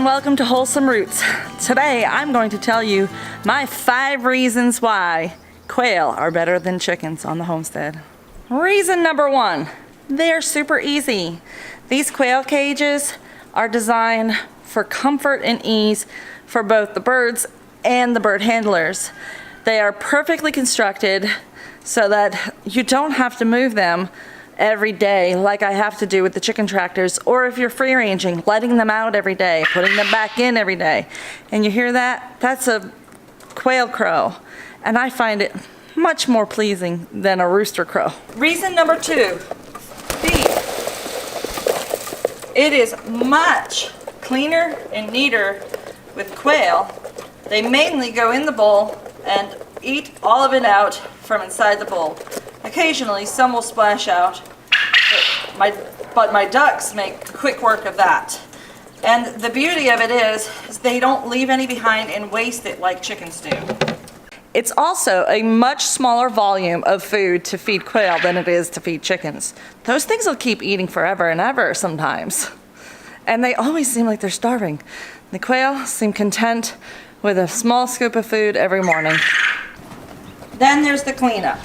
and welcome to Wholesome Roots. Today I'm going to tell you my 5 reasons why quail are better than chickens on the homestead. Reason number 1, they're super easy. These quail cages are designed for comfort and ease for both the birds and the bird handlers. They are perfectly constructed so that you don't have to move them every day like I have to do with the chicken tractors, or if you're free ranging, letting them out every day, putting them back in every day. And you hear that? That's a quail crow, and I find it much more pleasing than a rooster crow. Reason number 2, feed. It is much cleaner and neater with quail. They mainly go in the bowl and eat all of it out from inside the bowl. Occasionally some will splash out, but my ducks make quick work of that. And the beauty of it is they don't leave any behind and waste it like chickens do. It's also a much smaller volume of food to feed quail than it is to feed chickens. Those things will keep eating forever and ever sometimes. And they always seem like they're starving. The quail seem content with a small scoop of food every morning. Then there's the cleanup.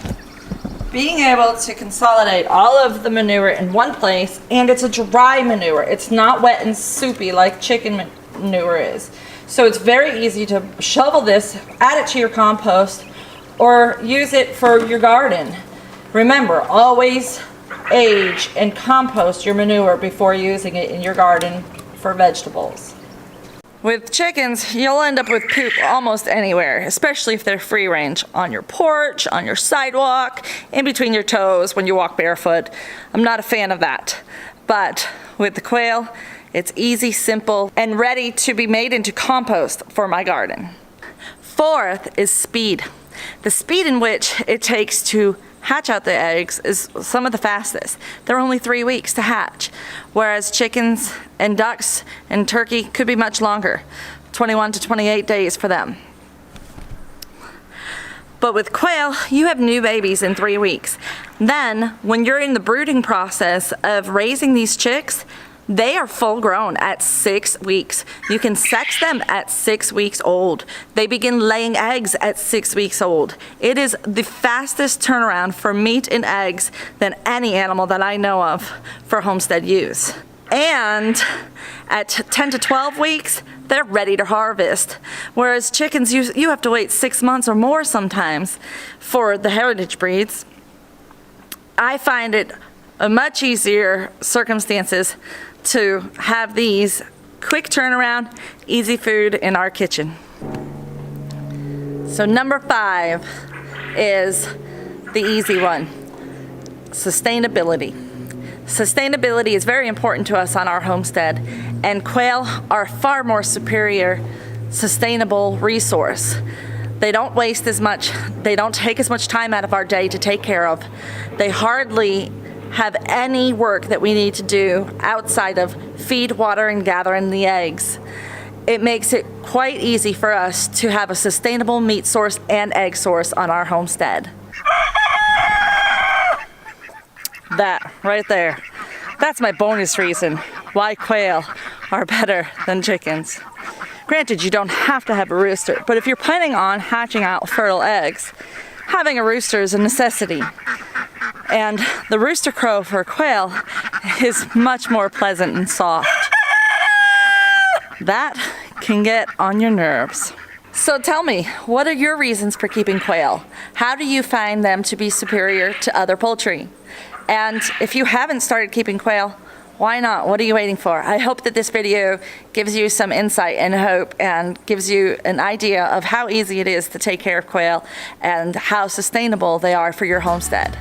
Being able to consolidate all of the manure in one place, and it's a dry manure. It's not wet and soupy like chicken manure is. So it's very easy to shovel this, add it to your compost, or use it for your garden. Remember, always age and compost your manure before using it in your garden for vegetables. With chickens, you'll end up with poop almost anywhere, especially if they're free range, on your porch, on your sidewalk, in between your toes when you walk barefoot. I'm not a fan of that. But with the quail, it's easy, simple, and ready to be made into compost for my garden. 4th is speed. The speed in which it takes to hatch out the eggs is some of the fastest. They're only 3 weeks to hatch, whereas chickens and ducks and turkey could be much longer, 21 to 28 days for them. But with quail, you have new babies in 3 weeks. Then, when you're in the brooding process of raising these chicks, they are full grown at 6 weeks. You can sex them at 6 weeks old. They begin laying eggs at 6 weeks old. It is the fastest turnaround for meat and eggs than any animal that I know of for homestead use. And at 10 to 12 weeks, they're ready to harvest. Whereas chickens, you have to wait 6 months or more sometimes for the heritage breeds. I find it a much easier circumstances to have these quick turnaround, easy food in our kitchen. So number 5 is the easy one, sustainability. Sustainability is very important to us on our homestead, and quail are a far more superior sustainable resource. They don't waste as much, they don't take as much time out of our day to take care of. They hardly have any work that we need to do outside of feed, water, and gathering the eggs. It makes it quite easy for us to have a sustainable meat source and egg source on our homestead. That right there, that's my bonus reason why quail are better than chickens. Granted, you don't have to have a rooster, but if you're planning on hatching out fertile eggs, having a rooster is a necessity. And the rooster crow for quail is much more pleasant and soft. That can get on your nerves. So tell me, what are your reasons for keeping quail? How do you find them to be superior to other poultry? And if you haven't started keeping quail, why not? What are you waiting for? I hope that this video gives you some insight and hope and gives you an idea of how easy it is to take care of quail and how sustainable they are for your homestead.